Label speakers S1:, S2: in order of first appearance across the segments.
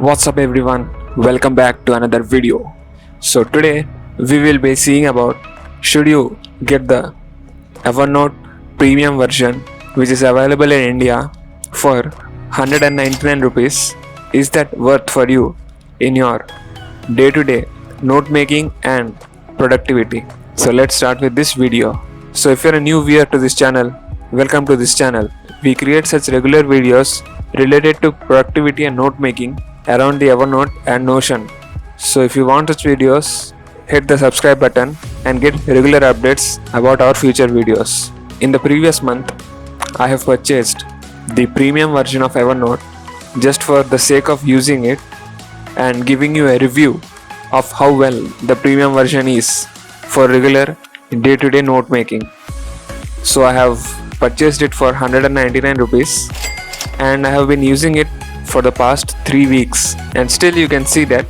S1: What's up everyone? Welcome back to another video. So today we will be seeing about should you get the Evernote premium version which is available in India for 199 rupees. Is that worth for you in your day-to-day note making and productivity? So let's start with this video. So if you're a new viewer to this channel, welcome to this channel. We create such regular videos related to productivity and note making around the Evernote and Notion. So if you want such videos, hit the subscribe button and get regular updates about our future videos. In the previous month, I have purchased the premium version of Evernote just for the sake of using it and giving you a review of how well the premium version is for regular day-to-day note making. So I have purchased it for 199 rupees and I have been using it for the past 3 weeks, and still you can see that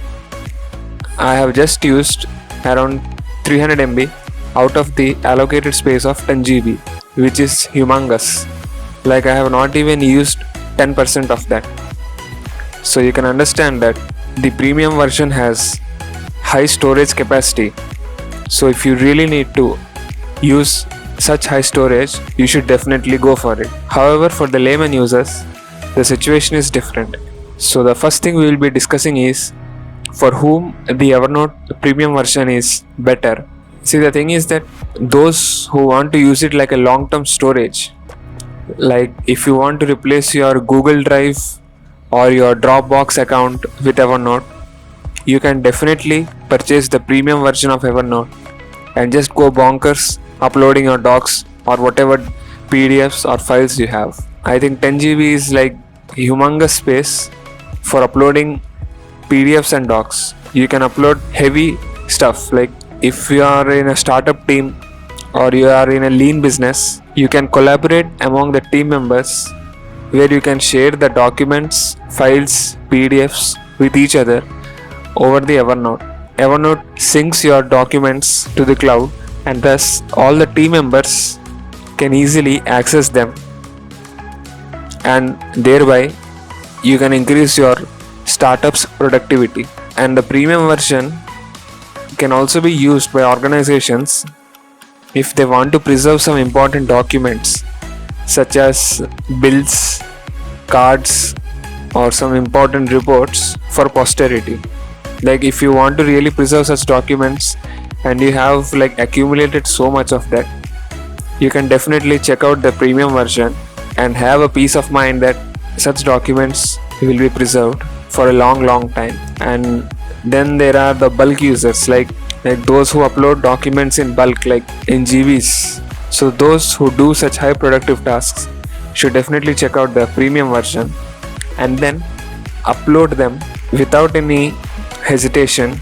S1: I have just used around 300 MB out of the allocated space of 10 GB, which is humongous. Like I have not even used 10% of that. So you can understand that the premium version has high storage capacity. So if you really need to use such high storage, you should definitely go for it. However, for the layman users, the situation is different. So the first thing we will be discussing is for whom the Evernote premium version is better. See, the thing is that those who want to use it like a long-term storage, like if you want to replace your Google Drive or your Dropbox account with Evernote, you can definitely purchase the premium version of Evernote and just go bonkers uploading your docs or whatever PDFs or files you have. I think 10 GB is like humongous space for uploading PDFs and docs. You can upload heavy stuff, like if you are in a startup team or you are in a lean business, you can collaborate among the team members where you can share the documents, files, PDFs with each other over the Evernote. Evernote syncs your documents to the cloud and thus all the team members can easily access them, and thereby you can increase your startup's productivity. And the premium version can also be used by organizations if they want to preserve some important documents such as bills, cards, or some important reports for posterity. Like if you want to really preserve such documents and you have like accumulated so much of that, you can definitely check out the premium version and have a peace of mind that such documents will be preserved for a long time. And then there are the bulk users, like those who upload documents in bulk, like in GBs. So those who do such high productive tasks should definitely check out the premium version and then upload them without any hesitation,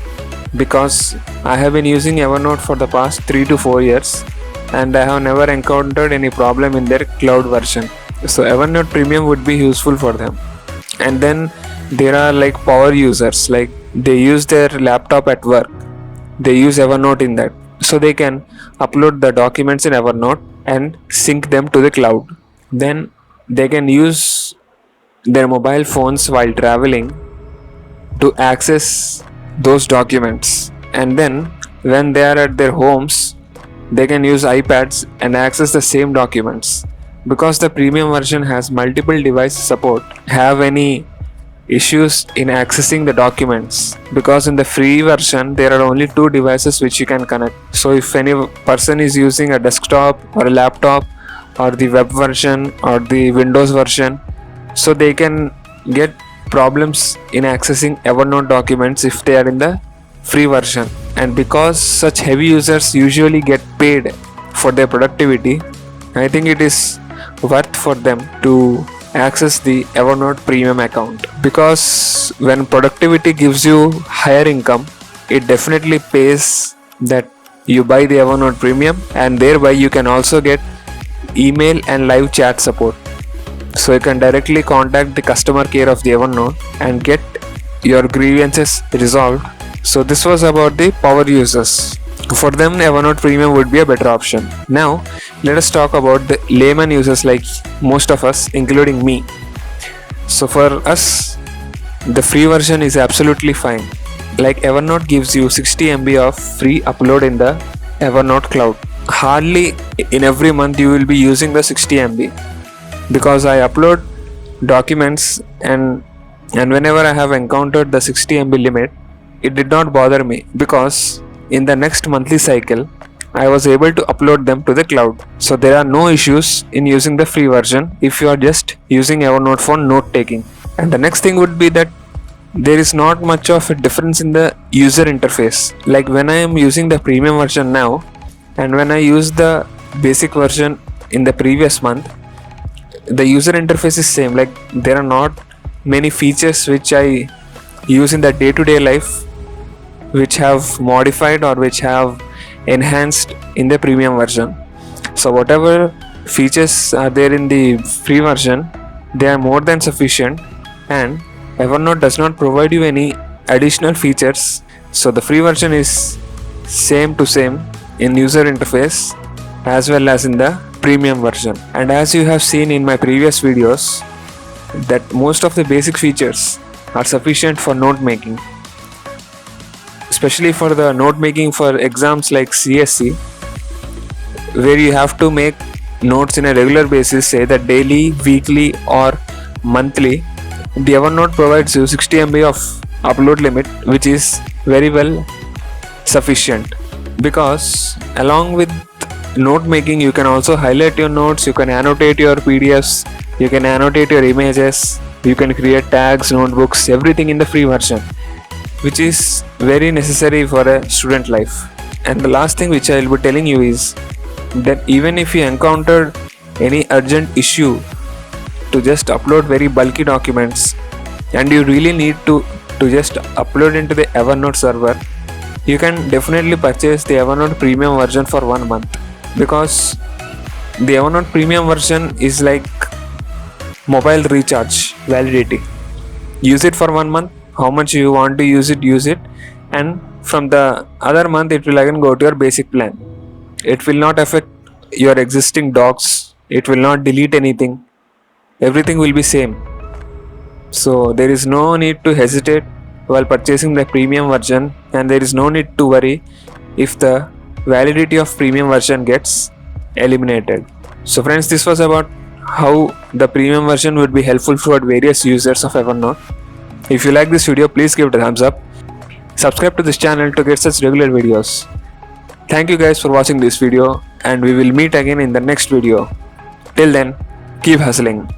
S1: because I have been using Evernote for the past 3 to 4 years and I have never encountered any problem in their cloud version. So Evernote Premium would be useful for them. And then there are like power users, like they use their laptop at work, they use Evernote in that, so they can upload the documents in Evernote and sync them to the cloud. Then they can use their mobile phones while traveling to access those documents, and then when they are at their homes they can use iPads and access the same documents. Because the premium version has multiple device support, have any issues in accessing the documents, because in the free version there are only 2 devices which you can connect. So if any person is using a desktop or a laptop or the web version or the Windows version, so they can get problems in accessing Evernote documents if they are in the free version. And because such heavy users usually get paid for their productivity, I think it is worth for them to access the Evernote premium account, because when productivity gives you higher income, it definitely pays that you buy the Evernote premium, and thereby you can also get email and live chat support. So you can directly contact the customer care of the Evernote and get your grievances resolved. So this was about the power users. For them, Evernote Premium would be a better option. Now, let us talk about the layman users like most of us, including me. So for us, the free version is absolutely fine. Like Evernote gives you 60 MB of free upload in the Evernote cloud. Hardly in every month you will be using the 60 MB, because I upload documents, and whenever I have encountered the 60 MB limit, it did not bother me, because in the next monthly cycle I was able to upload them to the cloud. So there are no issues in using the free version if you are just using Evernote for note taking. And the next thing would be that there is not much of a difference in the user interface. Like when I am using the premium version now, and when I use the basic version in the previous month, the user interface is same. Like there are not many features which I use in the day-to-day life which have modified or which have enhanced in the premium version. So whatever features are there in the free version, they are more than sufficient, and Evernote does not provide you any additional features. So the free version is same to same in user interface as well as in the premium version. And as you have seen in my previous videos, that most of the basic features are sufficient for note making, especially for the note making for exams like CSC, where you have to make notes in a regular basis, say that daily, weekly or monthly. The Evernote provides you 60 MB of upload limit, which is very well sufficient, because along with note making you can also highlight your notes, you can annotate your PDFs, you can annotate your images, you can create tags, notebooks, everything in the free version, which is very necessary for a student life. And the last thing which I will be telling you is that even if you encounter any urgent issue to just upload very bulky documents, and you really need to just upload into the Evernote server, you can definitely purchase the Evernote premium version for 1 month, because the Evernote premium version is like mobile recharge validity. Use it for 1 month, how much you want to use it, and from the other month it will again go to your basic plan. It will not affect your existing docs, it will not delete anything, everything will be same. So there is no need to hesitate while purchasing the premium version, and there is no need to worry if the validity of premium version gets eliminated. So friends, this was about how the premium version would be helpful for various users of Evernote. If you like this video, please give it a thumbs up. Subscribe to this channel to get such regular videos. Thank you guys for watching this video, and we will meet again in the next video. Till then, keep hustling.